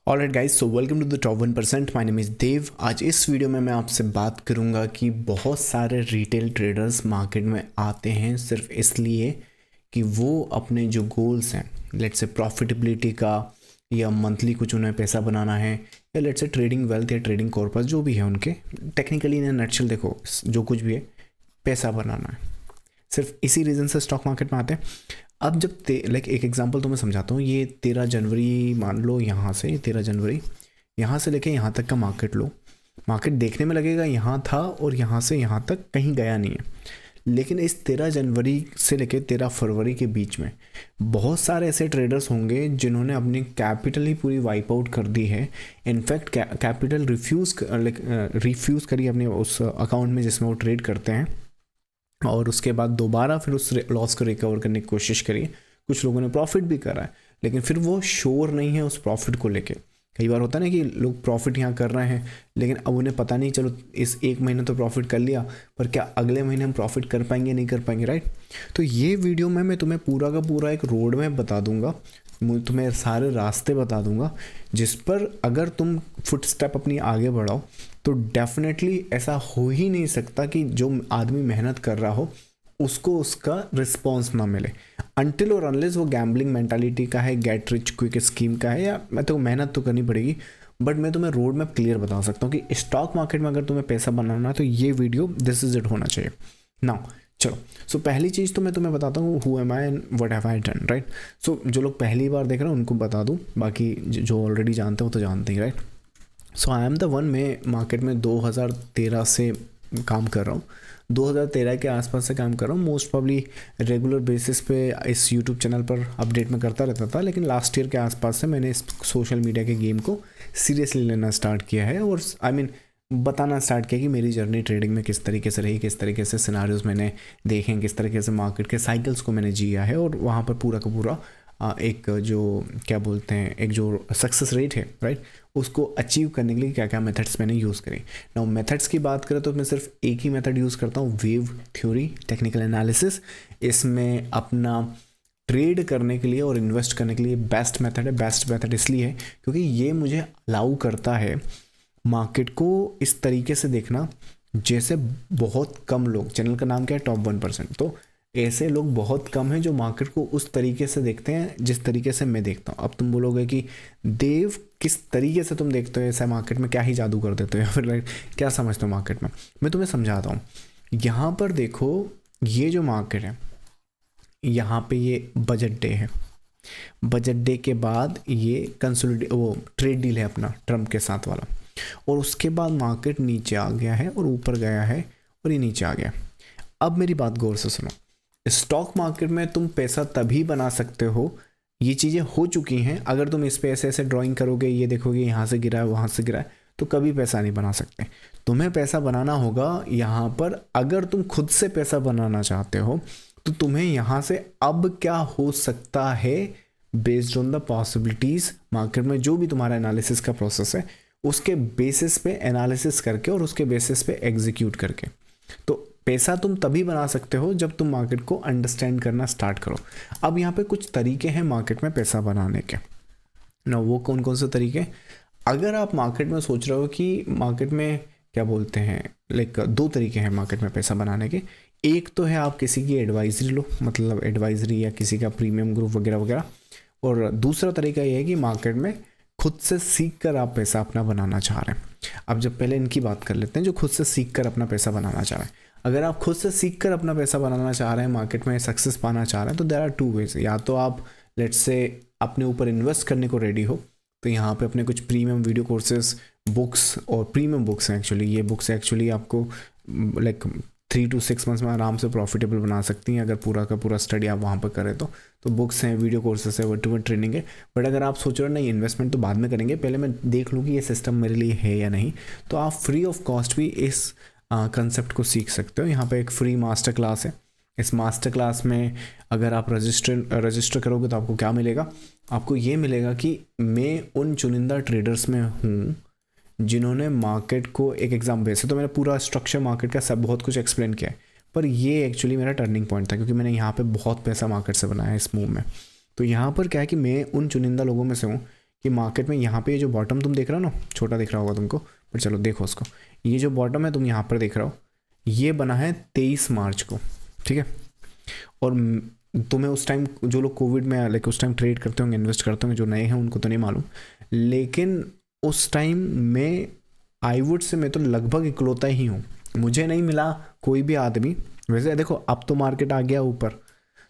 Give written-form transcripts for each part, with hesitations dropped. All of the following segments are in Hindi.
Alright guys, so welcome to the top 1%। My name is Dev. आज इस वीडियो में मैं आपसे बात करूंगा कि बहुत सारे रिटेल ट्रेडर्स मार्केट में आते हैं सिर्फ इसलिए कि वो अपने जो गोल्स हैं, लेट्स से प्रॉफिटेबिलिटी का या मंथली कुछ उन्हें पैसा बनाना है या लेट्स से ट्रेडिंग वेल्थ या ट्रेडिंग कॉर्पस जो भी है उनके, टेक्निकली इन नटशेल देखो जो कुछ भी है पैसा बनाना है, सिर्फ इसी रीज़न से स्टॉक मार्केट में आते हैं। अब जब लाइक एक एग्जांपल तो मैं समझाता हूँ। ये 13 जनवरी मान लो, यहाँ से 13 जनवरी यहाँ से लेके यहाँ तक का मार्केट लो। मार्केट देखने में लगेगा यहाँ था और यहाँ से यहाँ तक कहीं गया नहीं है, लेकिन इस 13 जनवरी से लेके 13 फरवरी के बीच में बहुत सारे ऐसे ट्रेडर्स होंगे जिन्होंने अपनी कैपिटल ही पूरी वाइप आउट कर दी है। इनफैक्ट कैपिटल रिफ्यूज़ करी अपने उस अकाउंट में जिसमें वो ट्रेड करते हैं, और उसके बाद दोबारा फिर उस लॉस को रिकवर करने की कोशिश करिए। कुछ लोगों ने प्रॉफिट भी करा है, लेकिन फिर वो श्योर नहीं है उस प्रॉफिट को लेके। कई बार होता है ना कि लोग प्रॉफिट यहाँ कर रहे हैं, लेकिन अब उन्हें पता नहीं, चलो इस एक महीने तो प्रॉफिट कर लिया, पर क्या अगले महीने हम प्रॉफिट कर पाएंगे नहीं कर पाएंगे, राइट। तो ये वीडियो में मैं तुम्हें पूरा का पूरा एक रोड मैप बता दूंगा, तुम्हें सारे रास्ते बता दूंगा, जिस पर अगर तुम फुट स्टेप अपनी आगे बढ़ाओ तो डेफिनेटली ऐसा हो ही नहीं सकता कि जो आदमी मेहनत कर रहा हो उसको उसका रिस्पॉन्स ना मिले, अनटिल और अनलेस वो गैम्बलिंग मेंटालिटी का है, गेट रिच क्विक स्कीम का है, या मैं तो मेहनत तो करनी पड़ेगी। बट मैं तुम्हें रोड मैप क्लियर बता सकता हूँ कि स्टॉक मार्केट में अगर तुम्हें पैसा बनाना है तो ये वीडियो दिस इज इट होना चाहिए। नाउ चलो, सो पहली चीज़ तो मैं तुम्हें बताता हूँ who am I and what have I done, right. So जो लोग पहली बार देख रहे हैं उनको बता दूँ, बाकी जो ऑलरेडी जानते हो तो जानते ही, right. So I am the one, मैं मार्केट में 2013 से काम कर रहा हूँ। 2013 के आसपास से काम कर रहा हूँ। मोस्ट प्रॉब्ली रेगुलर बेसिस पे इस यूट्यूब चैनल पर अपडेट में करता रहता था, लेकिन लास्ट ईयर के आसपास से मैंने इस सोशल मीडिया के गेम को सीरियसली लेना स्टार्ट किया है, और आई मीन बताना स्टार्ट किया कि मेरी जर्नी ट्रेडिंग में किस तरीके से रही, किस तरीके से सिनारियोज मैंने देखे हैं, किस तरीके से मार्केट के साइकिल्स को मैंने जिया है, और वहाँ पर पूरा का पूरा एक जो क्या बोलते हैं, एक जो सक्सेस रेट है, राइट, उसको अचीव करने के लिए क्या क्या मेथड्स मैंने यूज़ करी। नाउ मेथड्स की बात करें तो मैं सिर्फ एक ही मेथड यूज़ करता हूँ, वेव थ्योरी टेक्निकल एनालिसिस। इसमें अपना ट्रेड करने के लिए और इन्वेस्ट करने के लिए बेस्ट मेथड है। बेस्ट मेथड इसलिए है क्योंकि ये मुझे अलाउ करता है मार्केट को इस तरीके से देखना जैसे बहुत कम लोग, चैनल का नाम क्या है, टॉप 1%, तो ऐसे लोग बहुत कम हैं जो मार्केट को उस तरीके से देखते हैं जिस तरीके से मैं देखता हूँ। अब तुम बोलोगे कि देव किस तरीके से तुम देखते हो ऐसा मार्केट में, क्या ही जादू कर देते हो या फिर क्या समझते हो मार्केट में। मैं तुम्हें समझाता हूँ। यहाँ पर देखो, ये जो मार्केट है, यहाँ पे ये बजट डे है। बजट डे के बाद ये वो ट्रेड डील है अपना ट्रम्प के साथ वाला, और उसके बाद मार्केट नीचे आ गया है और ऊपर गया है और ये नीचे आ गया। अब मेरी बात गौर से सुनो। स्टॉक मार्केट में तुम पैसा तभी बना सकते हो, ये चीज़ें हो चुकी हैं, अगर तुम इस पे ऐसे ऐसे ड्राइंग करोगे, ये देखोगे यहाँ से गिरा है वहाँ से गिरा है, तो कभी पैसा नहीं बना सकते। तुम्हें पैसा बनाना होगा यहाँ पर। अगर तुम खुद से पैसा बनाना चाहते हो तो तुम्हें यहाँ से अब क्या हो सकता है based on the possibilities, market में जो भी तुम्हारा एनालिसिस का प्रोसेस है उसके बेसिस पे एनालिसिस करके और उसके बेसिस पे एग्जीक्यूट करके। तो पैसा तुम तभी बना सकते हो जब तुम मार्केट को अंडरस्टैंड करना स्टार्ट करो। अब यहाँ पे कुछ तरीके हैं मार्केट में पैसा बनाने के ना, वो कौन कौन से तरीके। अगर आप मार्केट में सोच रहे हो कि मार्केट में क्या बोलते हैं, लाइक दो तरीके हैं मार्केट में पैसा बनाने के। एक तो है आप किसी की एडवाइजरी लो, मतलब एडवाइजरी या किसी का प्रीमियम ग्रुप वगैरह वगैरह, और दूसरा तरीका ये है कि मार्केट में खुद से सीख कर आप पैसा अपना बनाना चाह रहे हैं। अब जब पहले इनकी बात कर लेते हैं, जो खुद से सीख कर अपना पैसा बनाना चाह रहे हैं। अगर आप खुद से सीख कर अपना पैसा बनाना चाह रहे हैं, मार्केट में सक्सेस पाना चाह रहे हैं, तो देयर आर टू वेज। या तो आप लेट्स से अपने ऊपर इन्वेस्ट करने को रेडी हो, तो यहाँ पे अपने कुछ प्रीमियम वीडियो कोर्सेज, बुक्स, और प्रीमियम बुक्स हैं एक्चुअली, ये बुक्स एक्चुअली आपको लाइक 3 to 6 मंथ्स में आराम से प्रॉफिटेबल बना सकती हैं अगर पूरा का पूरा स्टडी आप वहाँ पर करें तो बुक्स हैं, वीडियो कोर्सेस है, वर्चुअल ट्रेनिंग है। बट अगर आप सोच रहे हो नहीं इन्वेस्टमेंट तो बाद में करेंगे, पहले मैं देख लूँ कि ये सिस्टम मेरे लिए है या नहीं, तो आप फ्री ऑफ कॉस्ट भी इस कंसेप्ट को सीख सकते हो। यहाँ पे एक फ्री मास्टर क्लास है। इस मास्टर क्लास में अगर आप रजिस्टर करोगे तो आपको क्या मिलेगा, आपको ये मिलेगा कि मैं उन चुनिंदा ट्रेडर्स में हूँ जिन्होंने मार्केट को एक एग्जाम, वैसे तो मैंने पूरा स्ट्रक्चर मार्केट का सब बहुत कुछ एक्सप्लेन किया है, पर ये एक्चुअली मेरा टर्निंग पॉइंट था क्योंकि मैंने यहाँ पे बहुत पैसा मार्केट से बनाया है इस मूव में। तो यहाँ पर क्या है कि मैं उन चुनिंदा लोगों में से हूँ कि मार्केट में यहाँ पे ये जो बॉटम तुम देख रहे हो ना, छोटा दिख रहा होगा तुमको, पर चलो देखो उसको, ये जो बॉटम है तुम यहाँ पर देख रहे हो, ये बना है 23 मार्च को, ठीक है। और तुम्हें उस टाइम जो लोग कोविड में लाइक उस टाइम ट्रेड करते होंगे, इन्वेस्ट करते होंगे, जो नए हैं उनको तो नहीं मालूम, लेकिन उस टाइम में आई वुड से मैं तो लगभग इकलौता ही हूँ, मुझे नहीं मिला कोई भी आदमी। वैसे देखो अब तो मार्केट आ गया ऊपर,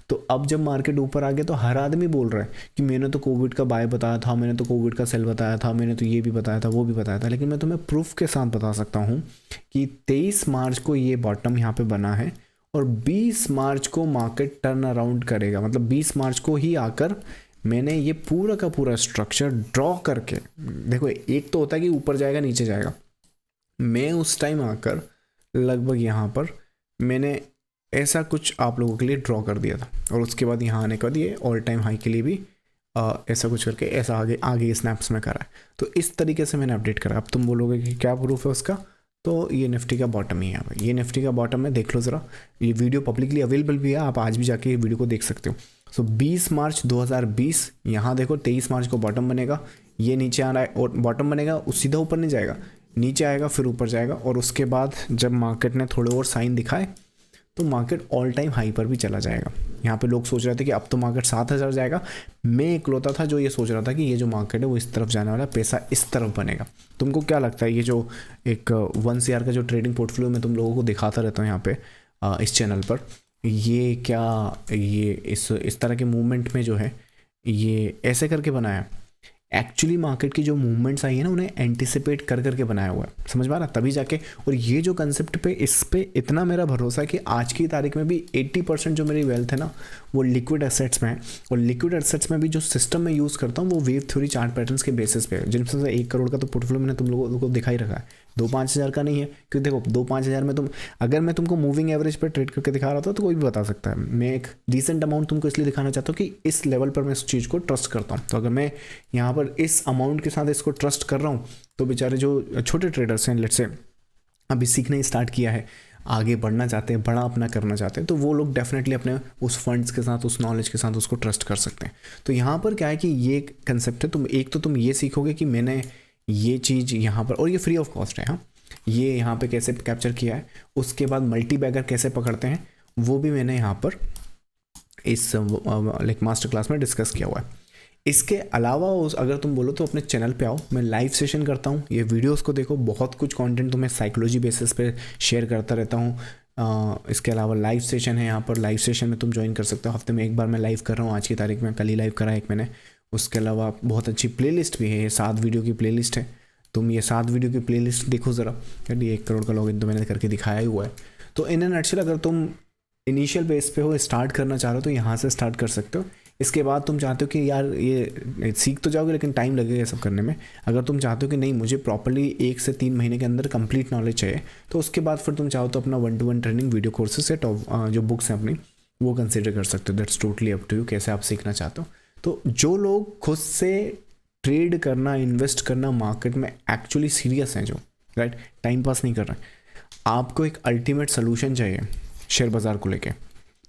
तो अब जब मार्केट ऊपर आ गया तो हर आदमी बोल रहा है कि मैंने तो कोविड का बाय बताया था, मैंने तो कोविड का सेल बताया था, मैंने तो ये भी बताया था, वो भी बताया था, लेकिन मैं तुम्हें प्रूफ के साथ बता सकता हूँ कि 23 मार्च को ये बॉटम यहाँ पे बना है और 20 मार्च को मार्केट टर्न अराउंड करेगा। मतलब 20 मार्च को ही आकर मैंने ये पूरा का पूरा स्ट्रक्चर ड्रॉ करके, देखो एक तो होता है कि ऊपर जाएगा नीचे जाएगा, मैं उस टाइम आकर लगभग यहाँ पर मैंने ऐसा कुछ आप लोगों के लिए ड्रॉ कर दिया था, और उसके बाद यहाँ आने के बाद ये ऑल टाइम हाई के लिए भी ऐसा कुछ करके ऐसा आगे आगे स्नैप्स में करा है। तो इस तरीके से मैंने अपडेट करा। अब तुम बोलोगे कि क्या प्रूफ है उसका, तो ये निफ्टी का बॉटम ही है भाई, ये निफ्टी का बॉटम है, देख लो ज़रा, ये वीडियो पब्लिकली अवेलेबल भी है, आप आज भी जाके ये वीडियो को देख सकते हो। सो 20 मार्च 2020, यहाँ देखो 23 मार्च को बॉटम बनेगा, ये नीचे आ रहा है और बॉटम बनेगा, सीधा ऊपर नहीं जाएगा, नीचे आएगा फिर ऊपर जाएगा, और उसके बाद जब मार्केट ने थोड़े और साइन दिखाए तो मार्केट ऑल टाइम हाई पर भी चला जाएगा। यहाँ पे लोग सोच रहे थे कि अब तो मार्केट 7000 जाएगा, मैं इकलौता था जो ये सोच रहा था कि ये जो मार्केट है वो इस तरफ जाने वाला, पैसा इस तरफ बनेगा। तुमको क्या लगता है, ये जो एक 1 CR का जो ट्रेडिंग पोर्टफोलियो में तुम लोगों को दिखाता रहता हूँ यहाँ पे इस चैनल पर, ये क्या ये इस तरह के मूवमेंट में जो है ये ऐसे करके बनाया है? एक्चुअली मार्केट की जो मूवमेंट्स आई है ना, उन्हें एंटिसिपेट कर करके बनाया हुआ है, समझ में आ रहा, तभी जाके। और ये जो कंसेप्ट पे, इस पे इतना मेरा भरोसा है कि आज की तारीख में भी 80% जो मेरी वेल्थ है ना वो लिक्विड एसेट्स में है, और लिक्विड एसेट्स में भी जो सिस्टम में यूज़ करता हूँ वो वेव थ्योरी चार्ट पैटर्न्स के बेसिस पे है, जिनमें से 1 करोड़ का तो पोर्टफोलियो मैंने तुम लोगों को दिखा ही रखा है, 2-5 हज़ार का नहीं है। क्योंकि देखो 2-5 हज़ार में तुम, अगर मैं तुमको मूविंग एवरेज पर ट्रेड करके दिखा रहा था तो कोई भी बता सकता है, मैं एक डिसेंट अमाउंट तुमको इसलिए दिखाना चाहता हूँ कि इस लेवल पर मैं इस चीज़ को ट्रस्ट करता हूँ। तो अगर मैं यहाँ पर इस अमाउंट के साथ इसको ट्रस्ट कर रहा हूँ, तो बेचारे जो छोटे ट्रेडर्स हैं, लेट्स से अभी सीखना ही स्टार्ट किया है, आगे बढ़ना चाहते हैं, बड़ा अपना करना चाहते हैं, तो वो लोग डेफिनेटली अपने उस फंड्स के साथ, उस नॉलेज के साथ उसको ट्रस्ट कर सकते हैं। तो यहाँ पर क्या है कि ये कंसेप्ट है, तुम एक तो तुम ये सीखोगे कि मैंने ये चीज़ यहाँ पर, और ये फ्री ऑफ कॉस्ट है, हाँ, ये यहाँ पे कैसे कैप्चर किया है, उसके बाद मल्टी बैगर कैसे पकड़ते हैं वो भी मैंने यहाँ पर इस लाइक मास्टर क्लास में डिस्कस किया हुआ है। इसके अलावा अगर तुम बोलो तो अपने चैनल पे आओ, मैं लाइव सेशन करता हूँ, ये वीडियोस को देखो, बहुत कुछ कंटेंट तुम्हें साइकोलॉजी बेसिस पे शेयर करता रहता हूँ। इसके अलावा लाइव सेशन है यहाँ पर, लाइव सेशन में तुम ज्वाइन कर सकते हो, हफ्ते में एक बार मैं लाइव कर रहा हूँ, आज की तारीख में, कल ही लाइव करा है एक मैंने। उसके अलावा बहुत अच्छी प्लेलिस्ट भी है, ये 7 वीडियो की प्लेलिस्ट है, तुम ये 7 वीडियो की प्लेलिस्ट देखो ज़रा, ये 1 करोड़ का लॉगिन तो मैंने करके दिखाया ही हुआ है। तो इन एन नटशेल अगर तुम इनिशियल बेस पे हो, स्टार्ट करना चाह रहे हो तो यहाँ से स्टार्ट कर सकते हो। इसके बाद तुम चाहते हो कि यार ये सीख तो जाओगे लेकिन टाइम लगेगा ये सब करने में, अगर तुम चाहते हो कि नहीं मुझे प्रॉपर्ली 1 से 3 महीने के अंदर कंप्लीट नॉलेज चाहिए, तो उसके बाद फिर तुम चाहो तो अपना 1-to-1 ट्रेनिंग वीडियो कोर्सेज से जो बुक्स हैं अपनी वो कंसिडर कर सकते हो। That's totally up to you कैसे आप सीखना चाहते हो। तो जो लोग खुद से ट्रेड करना, इन्वेस्ट करना मार्केट में एक्चुअली सीरियस हैं, जो राइट टाइम पास नहीं कर रहे हैं, आपको एक अल्टीमेट सोल्यूशन चाहिए शेयर बाज़ार को लेके,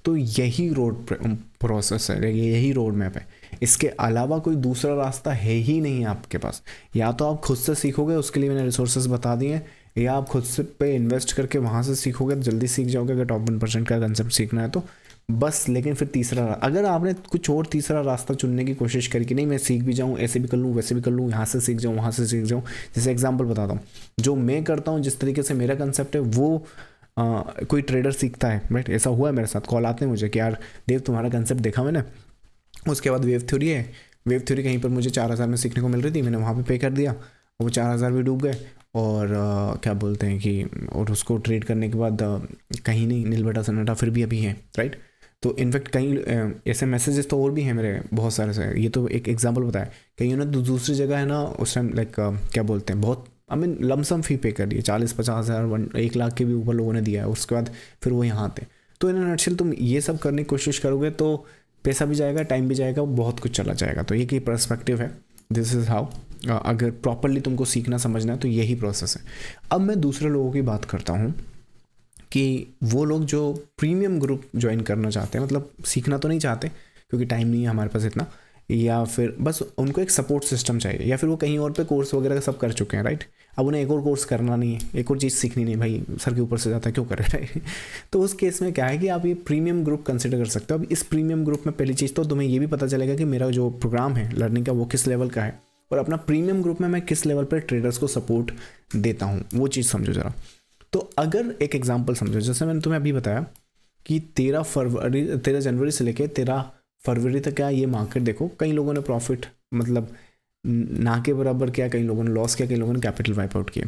तो यही रोड प्रोसेस है, यही रोड मैप है। इसके अलावा कोई दूसरा रास्ता है ही नहीं आपके पास। या तो आप खुद से सीखोगे, उसके लिए मैंने रिसोर्सेज बता दिए हैं, या आप खुद से पे इन्वेस्ट करके वहाँ से सीखोगे तो जल्दी सीख जाओगे, अगर टॉप 1% का कंसेप्ट सीखना है तो बस। लेकिन फिर तीसरा, अगर आपने कुछ और तीसरा रास्ता चुनने की कोशिश करी कि नहीं मैं सीख भी जाऊँ, ऐसे भी कर लूँ, वैसे भी कर लूँ, यहाँ से सीख जाऊँ, वहाँ से सीख जाऊँ, जैसे एग्जाम्पल बताता हूँ, जो मैं करता हूँ, जिस तरीके से मेरा कंसेप्ट है वो कोई ट्रेडर सीखता है, राइट। ऐसा हुआ है मेरे साथ, कॉल आते हैं मुझे कि यार देव तुम्हारा कंसेप्ट देखा मैंने, उसके बाद वेव थ्योरी है, वेव थ्योरी कहीं पर मुझे 4000 में सीखने को मिल रही थी, मैंने वहाँ पे पे कर दिया, वो 4000 भी डूब गए, और क्या बोलते हैं कि, और उसको ट्रेड करने के बाद कहीं नहीं नील बटा सन्नाटा फिर भी अभी है, राइट। तो इनफैक्ट कहीं ऐसे मैसेजेस तो और भी हैं मेरे बहुत सारे से, ये तो एक एग्जांपल बताया, कहीं ना दूसरी जगह है ना उस टाइम लाइक क्या बोलते हैं, बहुत आई मीन लमसम फ़ी पे कर दिए, 40-50 हज़ार 1 लाख के भी ऊपर लोगों ने दिया है, उसके बाद फिर वो यहाँ आते। तो इन नटशेल तुम ये सब करने की कोशिश करोगे तो पैसा भी जाएगा, टाइम भी जाएगा, बहुत कुछ चला जाएगा। तो ये की पर्सपेक्टिव है, दिस इज़ हाउ, अगर प्रॉपरली तुमको सीखना समझना है तो यही प्रोसेस है। अब मैं दूसरे लोगों की बात करता हूँ कि वो लोग जो प्रीमियम ग्रुप ज्वाइन करना चाहते हैं, मतलब सीखना तो नहीं चाहते क्योंकि टाइम नहीं है हमारे पास इतना, या फिर बस उनको एक सपोर्ट सिस्टम चाहिए, या फिर वो कहीं और पे कोर्स वगैरह सब कर चुके हैं, राइट। अब उन्हें एक और कोर्स करना नहीं है, एक और चीज़ सीखनी नहीं, भाई सर के ऊपर से जाता है क्यों कर रहे हैं। तो उस केस में क्या है कि आप ये प्रीमियम ग्रुप कंसिडर कर सकते हो। अब इस प्रीमियम ग्रुप में पहली चीज़ तो तुम्हें ये भी पता चलेगा कि मेरा जो प्रोग्राम है लर्निंग का वो किस लेवल का है, और अपना प्रीमियम ग्रुप में मैं किस लेवल पर ट्रेडर्स को सपोर्ट देता हूँ, वो चीज़ समझो ज़रा। तो अगर एक एग्जाम्पल समझो, जैसे मैंने तुम्हें अभी बताया कि 13 जनवरी से लेकर 13 फरवरी तक क्या ये मार्केट देखो, कई लोगों ने प्रॉफिट मतलब ना के बराबर किया, कई लोगों ने लॉस किया, कई लोगों ने कैपिटल वाइप आउट किए।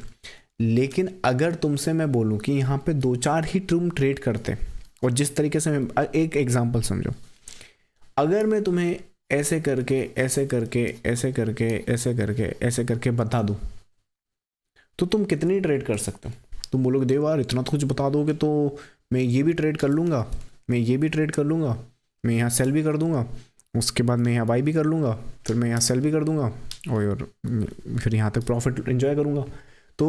लेकिन अगर तुमसे मैं बोलूं कि यहाँ पे 2-4 ही तुम ट्रेड करते, और जिस तरीके से मैं एक एग्जांपल समझो, अगर मैं तुम्हें ऐसे करके ऐसे करके ऐसे करके ऐसे करके ऐसे करके बता दूं, तो तुम कितनी ट्रेड कर सकते हो? तुम बोलोगे देव यार इतना तो कुछ बता दोगे तो मैं ये भी ट्रेड कर लूँगा, मैं ये भी ट्रेड कर लूँगा, मैं यहाँ सेल भी कर दूँगा, उसके बाद मैं यहाँ बाई भी कर लूँगा, फिर मैं यहाँ सेल भी कर दूँगा, और फिर यहाँ तक प्रॉफिट एंजॉय करूँगा। तो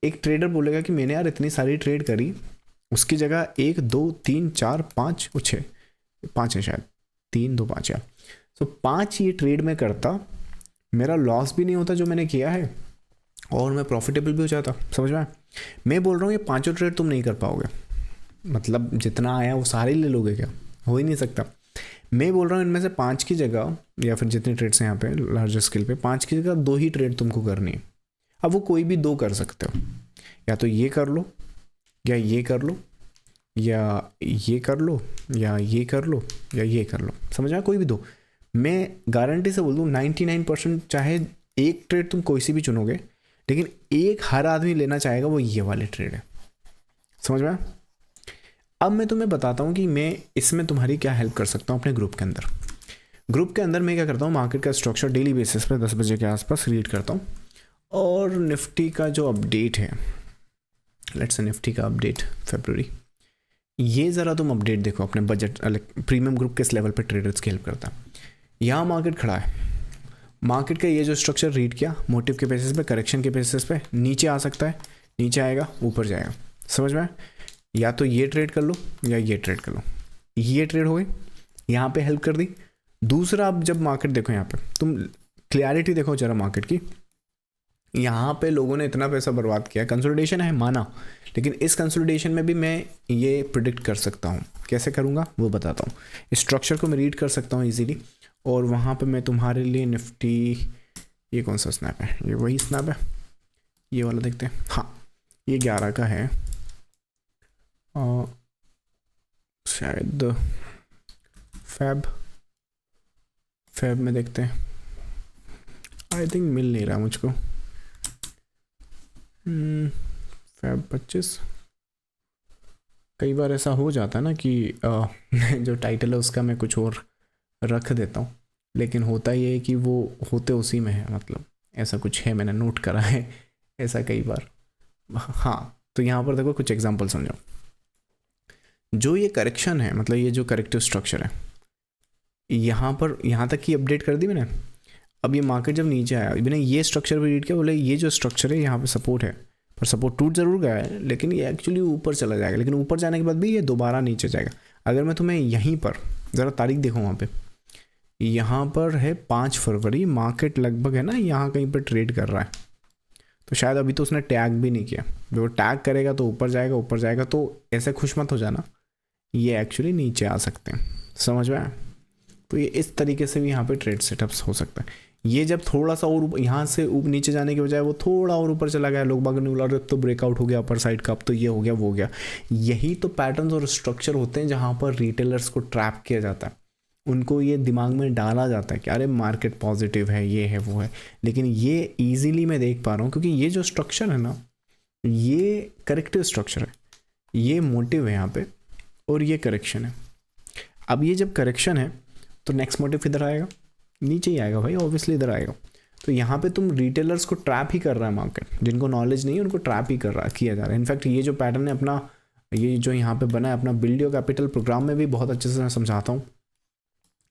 एक ट्रेडर बोलेगा कि मैंने यार इतनी सारी ट्रेड करी, उसकी जगह 1 2 3 4 5 और 6 5 है शायद, 3 2 5 यार, तो 5 ये ट्रेड में करता, मेरा लॉस भी नहीं होता जो मैंने किया है, और मैं प्रॉफिटेबल भी हो जाता। समझ में? मैं बोल रहा हूँ ये 5 ट्रेड तुम नहीं कर पाओगे, मतलब जितना आया वो सारे ले लोगे क्या? हो ही नहीं सकता। मैं बोल रहा हूँ इनमें से 5 की जगह, या फिर जितनी ट्रेड्स हैं यहाँ पे लार्जर स्केल पे, 5 की जगह 2 ही ट्रेड तुमको करनी है। अब वो कोई भी 2 कर सकते हो, या तो ये कर लो, या ये कर लो, या ये कर लो, या ये कर लो, या ये कर लो। समझ आया? कोई भी 2। मैं गारंटी से बोल दूँ 99% चाहे एक ट्रेड तुम कोई सी भी चुनोगे, लेकिन एक हर आदमी लेना चाहेगा, वो ये वाले ट्रेड है। समझ में? अब मैं तुम्हें बताता हूँ कि मैं इसमें तुम्हारी क्या हेल्प कर सकता हूँ अपने ग्रुप के अंदर। ग्रुप के अंदर मैं क्या करता हूँ, मार्केट का स्ट्रक्चर डेली बेसिस पे 10 बजे के आसपास रीड करता हूँ, और निफ्टी का जो अपडेट है, लेट्स से निफ्टी का अपडेट फरवरी, ये ज़रा तुम अपडेट देखो अपने बजट प्रीमियम ग्रुप किस लेवल पर ट्रेडर्स की हेल्प करता है। यहाँ मार्केट खड़ा है, मार्केट का ये जो स्ट्रक्चर रीड किया, मोटिव के बेसिस पे, करेक्शन के बेसिस पे नीचे आ सकता है, नीचे आएगा, ऊपर जाएगा। समझ में? या तो ये ट्रेड कर लो, या ये ट्रेड कर लो। ये ट्रेड हो गई, यहाँ पे हेल्प कर दी। दूसरा, अब जब मार्केट देखो, यहाँ पे तुम क्लियरिटी देखो जरा मार्केट की, यहाँ पे लोगों ने इतना पैसा बर्बाद किया, कंसोलिडेशन है माना, लेकिन इस कंसोलिडेशन में भी मैं ये प्रिडिक्ट कर सकता हूँ। कैसे करूँगा वो बताता हूँ। इस स्ट्रक्चर को मैं रीड कर सकता हूँ ईजिली, और वहाँ पे मैं तुम्हारे लिए निफ्टी, ये कौन सा स्नैप है, ये वही स्नैप है, ये वाला देखते हैं। हाँ, ये 11 का है, शायद फैब में देखते हैं। आई थिंक मिल नहीं रहा मुझको। फैब 25। कई बार ऐसा हो जाता है ना कि जो टाइटल है उसका मैं कुछ और रख देता हूँ, लेकिन होता ये है कि वो होते उसी में है, मतलब ऐसा कुछ है, मैंने नोट करा है ऐसा कई बार। हाँ, तो यहाँ पर देखो कुछ एग्जांपल समझो। जो ये करेक्शन है, मतलब ये जो करेक्टिव स्ट्रक्चर है, यहाँ पर यहाँ तक की अपडेट कर दी मैंने। अब ये मार्केट जब नीचे आया, मैंने ये स्ट्रक्चर भी रीड किया, बोले ये जो स्ट्रक्चर है यहाँ पे सपोर्ट है, पर सपोर्ट टूट ज़रूर गया है, लेकिन ये एक्चुअली ऊपर चला जाएगा, लेकिन ऊपर जाने के बाद भी ये दोबारा नीचे जाएगा। अगर मैं तुम्हें यहीं पर ज़रा तारीख देखूँ, वहाँ पे यहाँ पर है 5 फरवरी, मार्केट लगभग है ना यहाँ कहीं पर ट्रेड कर रहा है, तो शायद अभी तो उसने टैग भी नहीं किया। जब वो टैग करेगा तो ऊपर जाएगा, ऊपर जाएगा, तो ऐसे खुश मत हो जाना, ये एक्चुअली नीचे आ सकते हैं। समझ में आया? तो ये इस तरीके से भी यहाँ पे ट्रेड सेटअप्स हो सकता है। ये जब थोड़ा सा और यहाँ से नीचे जाने के बजाय वो थोड़ा और ऊपर चला गया, लोग बाग ने बोला अब तो ब्रेकआउट हो गया अपर साइड का, अब तो ये हो गया वो हो गया। यही तो पैटर्न्स और स्ट्रक्चर होते हैं जहाँ पर रिटेलर्स को ट्रैप किया जाता है, उनको ये दिमाग में डाला जाता है कि अरे मार्केट पॉजिटिव है, ये है वो है, लेकिन ये ईजिली मैं देख पा रहा हूँ क्योंकि ये जो स्ट्रक्चर है ना, ये करेक्टिव स्ट्रक्चर है, ये मोटिव है यहाँ पे, और ये करेक्शन है। अब ये जब करेक्शन है तो नेक्स्ट मोटिव इधर आएगा, नीचे ही आएगा भाई, ऑब्वियसली इधर आएगा। तो यहाँ पे तुम रिटेलर्स को ट्रैप ही कर रहा है मार्केट, जिनको नॉलेज नहीं है उनको ट्रैप ही किया जा रहा है। इनफैक्ट ये जो पैटर्न है अपना, ये जो यहाँ पे बना है अपना बिल्ड योर कैपिटल प्रोग्राम में भी बहुत अच्छे से मैं समझाता हूँ।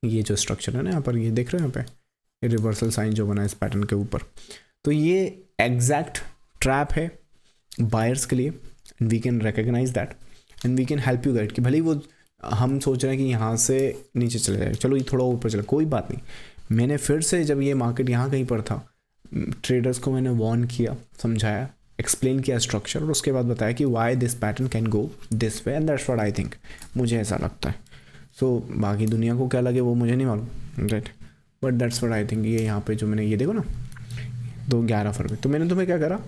ये जो स्ट्रक्चर है ना यहाँ पर, ये देख रहे हैं यहाँ पे रिवर्सल साइन जो बना है इस पैटर्न के ऊपर, तो ये एग्जैक्ट ट्रैप है बायर्स के लिए। And we can recognise that and we can help you guide कि भले ही वो हम सोच रहे हैं कि यहाँ से नीचे चले जाए, चलो ये थोड़ा ऊपर चले, कोई बात नहीं, मैंने फिर से जब ये मार्केट यहाँ कहीं पर था, ट्रेडर्स को मैंने वार्न किया, समझाया, एक्सप्लेन किया स्ट्रक्चर, और उसके बाद बताया कि why this pattern can go this way and that's what I think, मुझे ऐसा लगता है। सो बाकी दुनिया को क्या लगे वो मुझे नहीं मालूम, right, but that's what I think. ये यहाँ पे जो मैंने ये देखो ना, 11 फरवरी, तो मैंने तुम्हें क्या करा,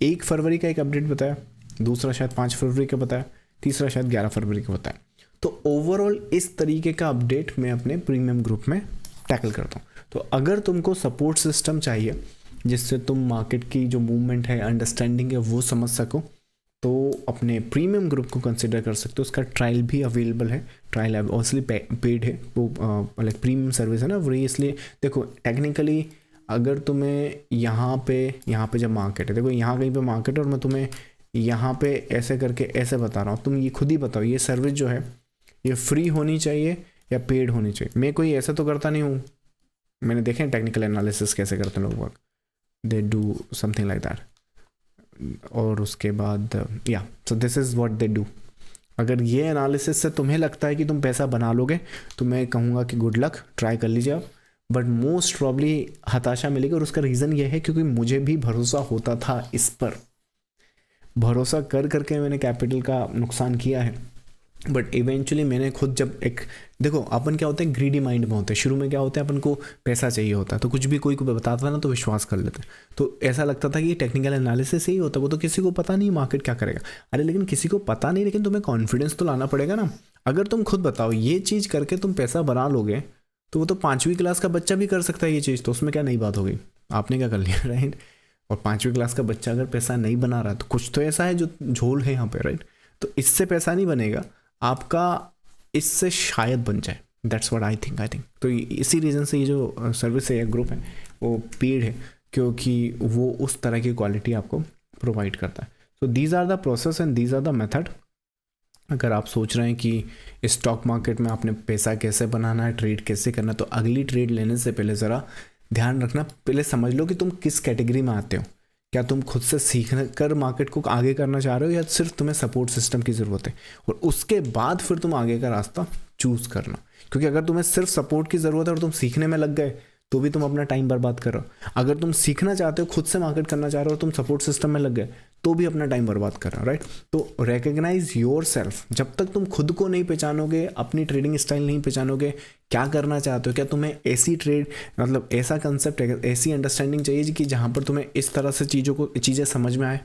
1 फरवरी का एक अपडेट बताया, दूसरा शायद 5 फरवरी का बताया, तीसरा शायद 11 फरवरी का बताया। तो ओवरऑल इस तरीके का अपडेट मैं अपने प्रीमियम ग्रुप में टैकल करता हूँ। तो अगर तुमको सपोर्ट सिस्टम चाहिए जिससे तुम मार्केट की जो मूवमेंट है, अंडरस्टैंडिंग है, वो समझ सको, तो अपने प्रीमियम ग्रुप को कंसिडर कर सकते हो। उसका ट्रायल भी अवेलेबल है, ट्रायल ऑब्वियसली पेड है, वो लाइक प्रीमियम सर्विस है ना, वो इसलिए देखो टेक्निकली अगर तुम्हें यहाँ पे जब मार्केट है, देखो यहाँ कहीं पे मार्केट है और मैं तुम्हें यहाँ पे ऐसे करके ऐसे बता रहा हूँ, तुम ये खुद ही बताओ ये सर्विस जो है ये फ्री होनी चाहिए या पेड होनी चाहिए। मैं कोई ऐसा तो करता नहीं हूँ, मैंने देखे टेक्निकल एनालिसिस कैसे करते हैं लोग work, they do something like that. और उसके बाद या so this is what they do. अगर ये एनालिसिस से तुम्हें लगता है कि तुम पैसा बना लोगे तो मैं कहूँगा कि गुड लक, ट्राई कर लीजिए आप, बट मोस्ट प्रॉब्ली हताशा मिलेगी। और उसका रीज़न ये है क्योंकि मुझे भी भरोसा होता था इस पर, भरोसा कर करके मैंने कैपिटल का नुकसान किया है। बट इवेंचुअली मैंने खुद जब एक देखो, अपन क्या होते हैं, ग्रीडी माइंड में होते हैं, शुरू में क्या होता है, अपन को पैसा चाहिए होता है, तो कुछ भी कोई को बताता था ना तो विश्वास कर लेते हैं। तो ऐसा लगता था कि टेक्निकल एनालिसिस ही होता है, वो तो किसी को पता नहीं मार्केट क्या करेगा। अरे लेकिन किसी को पता नहीं, लेकिन तुम्हें कॉन्फिडेंस तो लाना पड़ेगा ना। अगर तुम खुद बताओ ये चीज़ करके तुम पैसा बना लोगे तो वो तो 5वीं क्लास का बच्चा भी कर सकता है ये चीज़, तो उसमें क्या नई बात हो गई, आपने क्या कर लिया, राइट। और 5वीं क्लास का बच्चा अगर पैसा नहीं बना रहा है तो कुछ तो ऐसा है जो झोल है यहाँ पे, राइट। तो इससे पैसा नहीं बनेगा आपका, इससे शायद बन जाए, दैट्स व्हाट आई थिंक। तो इसी रीज़न से ये जो सर्विस है या ग्रुप है वो पेड है, क्योंकि वो उस तरह की क्वालिटी आपको प्रोवाइड करता है। So these are the process and these are the method. अगर आप सोच रहे हैं कि स्टॉक मार्केट में आपने पैसा कैसे बनाना है, ट्रेड कैसे करना है, तो अगली ट्रेड लेने से पहले ज़रा ध्यान रखना, पहले समझ लो कि तुम किस कैटेगरी में आते हो। क्या तुम खुद से सीख कर मार्केट को आगे करना चाह रहे हो या सिर्फ तुम्हें सपोर्ट सिस्टम की ज़रूरत है, और उसके बाद फिर तुम आगे का रास्ता चूज़ करना। क्योंकि अगर तुम्हें सिर्फ सपोर्ट की ज़रूरत है और तुम सीखने में लग गए तो भी तुम अपना टाइम बर्बाद कर रहे हो। अगर तुम सीखना चाहते हो, खुद से मार्केट करना चाह रहे हो, तुम सपोर्ट सिस्टम में लग गए तो भी अपना टाइम बर्बाद कर रहे हो, राइट। तो रिकग्नाइज योर सेल्फ। जब तक तुम खुद को नहीं पहचानोगे, अपनी ट्रेडिंग स्टाइल नहीं पहचानोगे, क्या करना चाहते हो, क्या तुम्हें ऐसी ट्रेड मतलब ऐसा कंसेप्ट है, ऐसी अंडरस्टैंडिंग चाहिए कि जहाँ पर तुम्हें इस तरह से चीज़ें समझ में आए,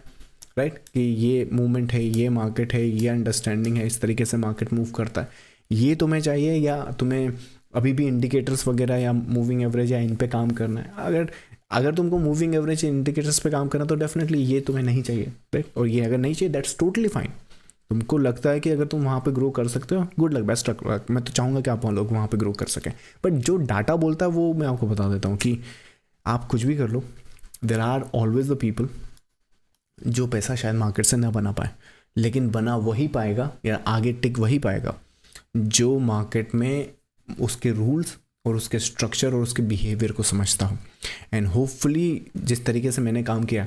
राइट, कि ये मूवमेंट है, ये मार्केट है, ये अंडरस्टैंडिंग है, इस तरीके से मार्केट मूव करता है, ये तुम्हें चाहिए, या तुम्हें अभी भी इंडिकेटर्स वगैरह या मूविंग एवरेज या इन पे काम करना है। अगर तुमको मूविंग एवरेज या इंडिकेटर्स पे काम करना तो डेफिनेटली ये तुम्हें नहीं चाहिए, राइट। और ये अगर नहीं चाहिए दैट्स टोटली फाइन। तुमको लगता है कि अगर तुम वहाँ पे ग्रो कर सकते हो, गुड लक, बेस्ट लक। मैं तो चाहूँगा कि आप लोग वहाँ पे ग्रो कर सकें, बट जो डाटा बोलता है वो मैं आपको बता देता हूँ कि आप कुछ भी कर लो, there are always the people जो पैसा शायद मार्केट से ना बना पाए, लेकिन बना वही पाएगा या आगे टिक वही पाएगा जो मार्केट में उसके रूल्स और उसके स्ट्रक्चर और उसके बिहेवियर को समझता हूँ। एंड होपफुली जिस तरीके से मैंने काम किया,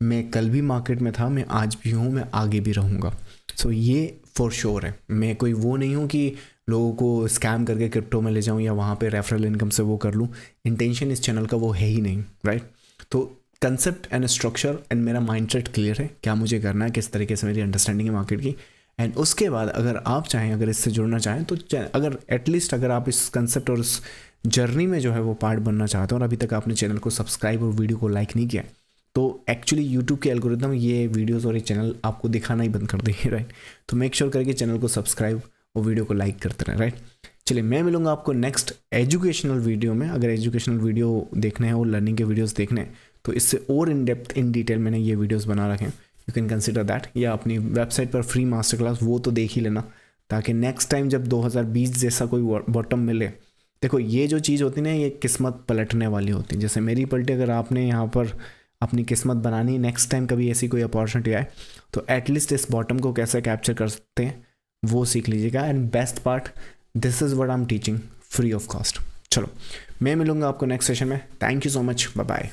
मैं कल भी मार्केट में था, मैं आज भी हूँ, मैं आगे भी रहूँगा। सो ये फॉर श्योर है। मैं कोई वो नहीं हूँ कि लोगों को स्कैम करके क्रिप्टो में ले जाऊँ या वहाँ पे रेफरल इनकम से वो कर लूँ। इंटेंशन इस चैनल का वो है ही नहीं, राइट। तो कंसेप्ट एंड स्ट्रक्चर एंड मेरा माइंडसेट क्लियर है, क्या मुझे करना है, किस तरीके से मेरी अंडरस्टैंडिंग है मार्केट की। एंड उसके बाद अगर आप चाहें, अगर इससे जुड़ना चाहें तो अगर एटलीस्ट अगर आप इस कंसेप्ट और इस जर्नी में जो है वो पार्ट बनना चाहते हो और अभी तक आपने चैनल को सब्सक्राइब और वीडियो को लाइक नहीं किया, तो एक्चुअली यूट्यूब के एल्गोरिथम ये वीडियोस और ये चैनल आपको दिखाना ही बंद कर देंगे, राइट। तो मेक श्योर करके चैनल को सब्सक्राइब और वीडियो को लाइक करते रहें, राइट। चलिए, मैं मिलूंगा आपको नेक्स्ट एजुकेशनल वीडियो में। अगर एजुकेशनल वीडियो देखने हैं और लर्निंग के वीडियोज़ देखने हैं तो इससे और इन डेप्थ इन डिटेल मैंने ये वीडियोज़ बना रखे हैं, यू कैन कंसिडर दैट। या अपनी वेबसाइट पर फ्री मास्टर क्लास वो तो देख ही लेना, ताकि नेक्स्ट टाइम जब 2020 जैसा कोई बॉटम मिले, देखो ये जो चीज़ होती है ना, ये किस्मत पलटने वाली होती है। जैसे मेरी पलटी, अगर आपने यहाँ पर अपनी किस्मत बनानी, नेक्स्ट टाइम कभी ऐसी कोई अपॉर्चुनिटी आए तो एटलीस्ट इस बॉटम को कैसे कैप्चर कर सकते हैं वो सीख लीजिएगा। And best part, this is what I am teaching free of cost. चलो, मैं मिलूंगा आपको नेक्स्ट सेशन में। Thank you so much, bye bye.